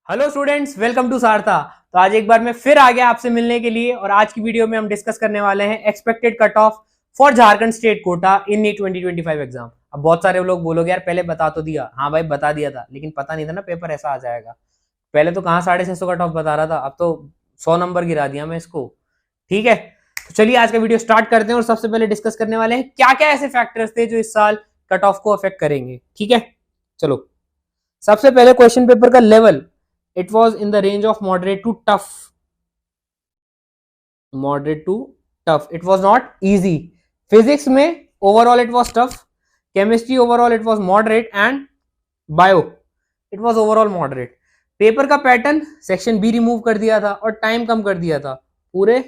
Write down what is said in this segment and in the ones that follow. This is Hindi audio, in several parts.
Hello students, welcome to Saartha. तो आज एक बार मैं फिर आ गया आपसे मिलने के लिए और आज की वीडियो में हम डिस्कस करने वाले हैं expected cut off for Jharkhand state quota in NEET 2025 exam. अब बहुत सारे लोग बोलोगे यार पहले बता तो दिया। हाँ भाई बता दिया था, लेकिन पता नहीं था ना पेपर ऐसा आ जाएगा। पहले तो कहाँ 650 कट ऑफ बता रहा था, अब तो 100 नंबर गिरा दिया मैं इसको। ठीक है, तो चलिए आज का वीडियो स्टार्ट करते हैं और सबसे पहले डिस्कस करने वाले हैं क्या क्या ऐसे फैक्टर्स थे जो इस साल कट ऑफ को अफेक्ट करेंगे। ठीक है, चलो सबसे पहले क्वेश्चन पेपर का level, it was in the range of moderate to tough. It was not easy. Physics में overall it was tough, chemistry overall it was moderate and bio it was overall moderate. Paper का पैटर्न सेक्शन बी रिमूव कर दिया था और टाइम कम कर दिया था, पूरे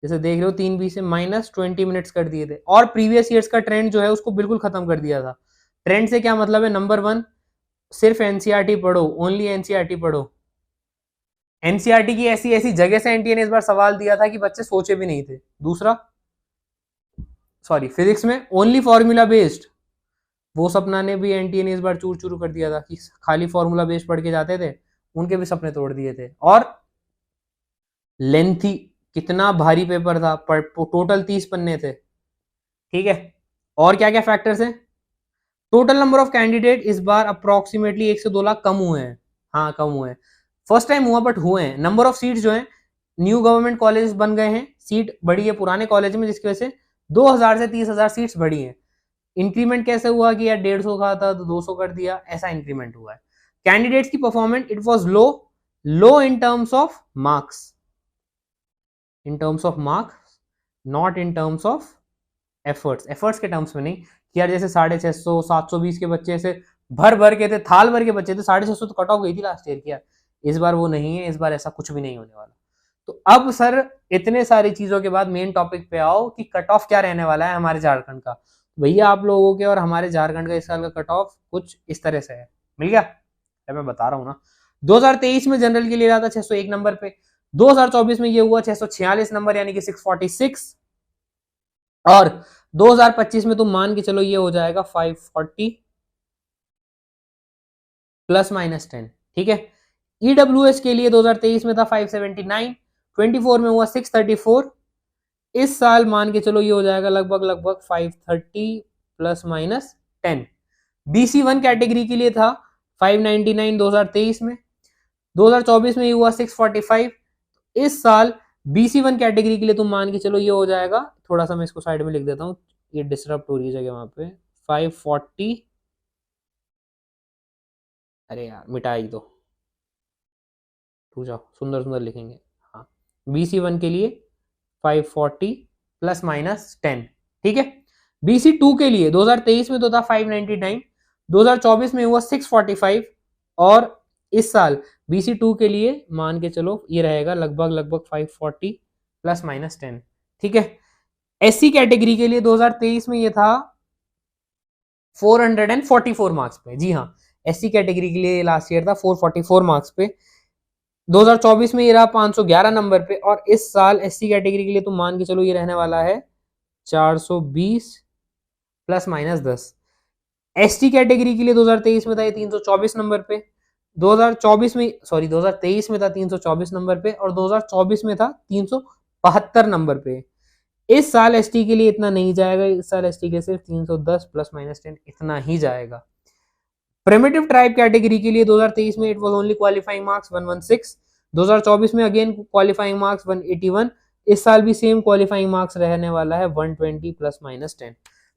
जैसे देख रहे हो 3B से -20 मिनट्स कर दिए थे और प्रीवियस ईयर्स का ट्रेंड जो है उसको बिल्कुल खत्म कर दिया था। ट्रेंड से क्या मतलब है, नंबर 1 सिर्फ एनसीईआरटी पढ़ो, ओनली एनसीईआरटी पढ़ो। एनसीईआरटी की ऐसी ऐसी जगह से एनटीए ने इस बार सवाल दिया था कि बच्चे सोचे भी नहीं थे। दूसरा फिजिक्स में ओनली फॉर्मूला बेस्ड, वो सपना ने भी एनटीए ने इस बार चूर चूर कर दिया था कि खाली फॉर्मूला बेस्ड पढ़ के जाते थे, उनके भी सपने तोड़ दिए थे। और लेंथी, कितना भारी पेपर था, टोटल 30 पन्ने थे। ठीक है, और क्या क्या फैक्टर्स हैं। टोटल नंबर ऑफ कैंडिडेट इस बार अप्रोक्सीमेटली 1 से 2 लाख कम हुए हैं। हाँ कम हुए हैं, फर्स्ट टाइम हुआ बट हुए हैं। नंबर ऑफ सीट्स जो है, न्यू गवर्नमेंट कॉलेज बन गए हैं, सीट बढ़ी है पुराने कॉलेज में, जिसकी वजह से 2000 से 30,000 सीट्स बढ़ी हैं। इंक्रीमेंट कैसे हुआ कि यार 150 का था तो 200 कर दिया, ऐसा इंक्रीमेंट हुआ है। कैंडिडेट्स की performance it was low in terms of marks, not in terms of efforts के टर्म्स में नहीं कि यार जैसे 650 720 के बच्चे ऐसे भर भर के थे, थाल भर के बच्चे थे, 650 तो कट ऑफ गई थी लास्ट ईयर की यार। इस बार वो नहीं है, इस बार ऐसा कुछ भी नहीं होने वाला। तो अब सर इतने सारी चीजों के बाद मेन टॉपिक पे आओ कि कट ऑफ क्या रहने वाला है हमारे झारखंड का। भैया आप लोगों के और हमारे झारखंड का इस साल का कट ऑफ कुछ इस तरह से है, मिल गया मैं बता रहा हूँ ना। 2023 में जनरल के लिए रहा था 601 नंबर पे, 2024 में ये हुआ 646 नंबर यानी कि 646, और 2025 में तुम मान के चलो ये हो जाएगा 540 ±10। ठीक है, ईडब्ल्यूएस के लिए 2023 में था 579, 24 में हुआ 634, इस साल मान के चलो ये हो जाएगा लगभग 530 ±10। BC1 कैटेगरी के लिए था 599 2023 में, 2024 में ये हुआ 645, इस साल BC1 कैटेगरी के लिए तुम मान के चलो ये हो जाएगा, थोड़ा सा मैं इसको साइड में लिख देता हूँ, ये डिस्टर्ब हो रही है जगह वहां पे, 540, अरे यार मिटा ही दो, टू जाओ, सुंदर सुंदर लिखेंगे। हाँ, BC1 के लिए 540 ±10। ठीक है, BC2 के लिए 2023 में तो था 599, 2024 में हुआ 645, और इस साल BC2 के लिए मान के चलो ये रहेगा लगभग 540 ±10। ठीक है, SC कैटेगरी के लिए 2023 में ये था 444 मार्क्स पे। जी हाँ, SC कैटेगरी के लिए लास्ट ईयर था 444 मार्क्स पे, 2024 में ये रहा 511 नंबर पे, और इस साल SC कैटेगरी के लिए तुम मान के चलो ये रहने वाला है 420 ±10। ST कैटेगरी के लिए 2023 में था ये 324 नंबर पे, 2023 में था 324 नंबर पे, और 2024 में था 372 नंबर पे। इस साल ST के लिए इतना नहीं जाएगा, इस साल ST के सिर्फ 310 ±10 इतना ही जाएगा। प्रिमिटिव ट्राइब कैटेगरी के लिए 2023 में it was only qualifying marks 116, 2024 में अगेन क्वालिफाइंग मार्क्स 181, इस साल भी सेम क्वालिफाइंग मार्क्स रहने वाला है 120 ±10।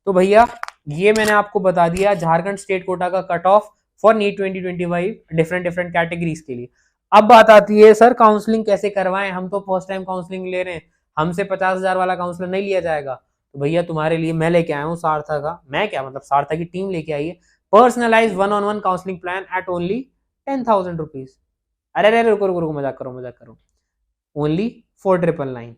तो भैया ये मैंने आपको बता दिया झारखंड स्टेट कोटा का cut off for NEET 2025 different categories के लिए। अब बात आती है सर काउंसलिंग कैसे करवाएं, हम तो फर्स्ट टाइम काउंसलिंग ले रहे हैं, हमसे 50,000 वाला काउंसलर नहीं लिया जाएगा। तो भैया तुम्हारे लिए मैं लेके आया हूँ सारथा का, मैं क्या मतलब सारथा की टीम लेके आई है, personalised 1-on-1 counselling plan at only 10,000 rupees. अरे रुको मजाक करो, ओनली 4,999।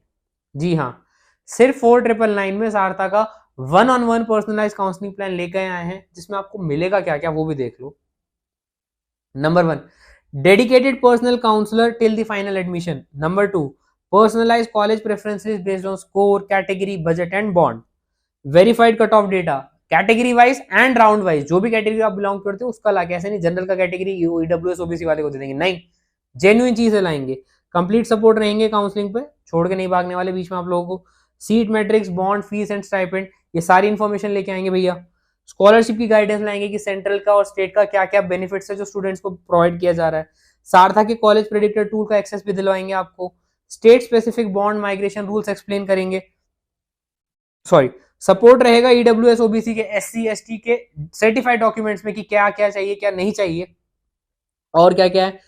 जी हाँ, सिर्फ 4,999 में सारथा का 1-on-1 पर्सनलाइज्ड काउंसलिंग प्लान लेकर आए हैं, जिसमें आपको मिलेगा क्या क्या वो भी देख लो। Number 1, dedicated personal counsellor till the final admission. Number 2, personalized college preferences based on score, category, budget and bond. Verified cutoff data, category wise and round wise, जो भी कैटेगरी आप बिलोंग करते हो उसका लाके, ऐसे नहीं जनरल का कैटेगरी ईडब्ल्यूएस ओबीसी वाले को दे देंगे, नहीं, जेन्युइन चीजें लाएंगे। कंप्लीट सपोर्ट रहेंगे काउंसलिंग पे, छोड़ के नहीं भागने वाले बीच में आप लोगों को। Seat matrix, bond, fees and stipend, ये सारी इंफॉर्मेशन लेके आएंगे भैया। स्कॉलरशिप की गाइडेंस लाएंगे कि सेंट्रल का और स्टेट का क्या क्या बेनिफिट्स है जो स्टूडेंट्स को प्रोवाइड किया जा रहा है। सारथा के कॉलेज प्रेडिक्टर टूल का एक्सेस भी दिलवाएंगे आपको। State specific bond migration rules explain करेंगे। सॉरी, सपोर्ट रहेगा ईडब्ल्यूएस ओबीसी के एससी एसटी के सर्टिफाइड डॉक्यूमेंट्स में कि क्या क्या चाहिए क्या नहीं चाहिए और क्या क्या है।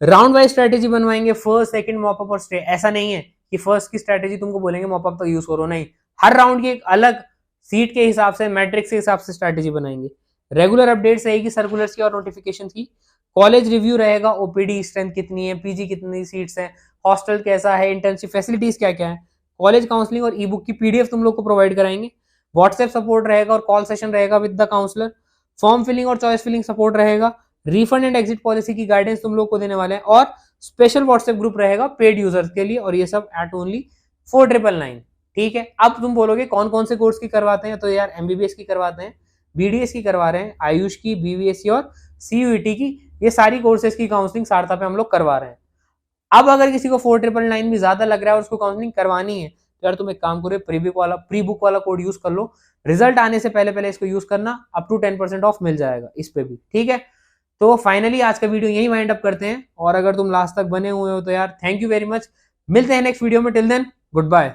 राउंड वाइज स्ट्रेटेजी बनवाएंगे, फर्स्ट सेकंड मॉपअप और स्टे। ऐसा नहीं है कि फर्स्ट की स्ट्रेटेजी तुमको बोलेंगे मॉपअप तक यूज करो, नहीं, हर राउंड की एक अलग सीट के हिसाब से, मैट्रिक्स के हिसाब से स्ट्रेटेजी बनाएंगे। रेगुलर अपडेट्स रहेगी सर्कुलर्स की और नोटिफिकेशन की। कॉलेज रिव्यू रहेगा, ओपीडी स्ट्रेंथ कितनी है, पीजी कितनी सीट्स हैं, हॉस्टल कैसा है, इंटर्नशिप फैसिलिटीज क्या क्या है। कॉलेज काउंसलिंग और ई बुक की पीडीएफ तुम लोग को प्रोवाइड कराएंगे। व्हाट्सएप सपोर्ट रहेगा और कॉल सेशन रहेगा with the counsellor. Form filling और चॉइस फिलिंग सपोर्ट रहेगा। रिफंड एंड एग्जिट पॉलिसी की गाइडेंस तुम लोग को देने वाले हैं और स्पेशल व्हाट्सएप ग्रुप रहेगा पेड यूजर्स के लिए, और ये सब एट ओनली 4999। ठीक है, अब तुम बोलोगे कौन कौन से कोर्स की करवाते हैं, तो यार एमबीबीएस की करवाते हैं, बीडीएस की करवा रहे हैं, आयुष की, बीवीएससी और सीयूईटी की, ये सारी कोर्सेज की काउंसलिंग सारथा पे हम लोग करवा रहे हैं। अब अगर किसी को 4999 भी ज्यादा लग रहा है और उसको काउंसलिंग करवानी है, तो यार तुम एक काम करो, प्री बुक वाला कोड यूज कर लो। रिजल्ट आने से पहले पहले इसको यूज करना, अप टू 10% ऑफ मिल जाएगा इस पे भी। ठीक है, तो फाइनली आज का वीडियो यही वाइंड अप करते हैं, और अगर तुम लास्ट तक बने हुए हो तो यार थैंक यू वेरी मच। मिलते हैं नेक्स्ट वीडियो में, टिल देन गुड बाय।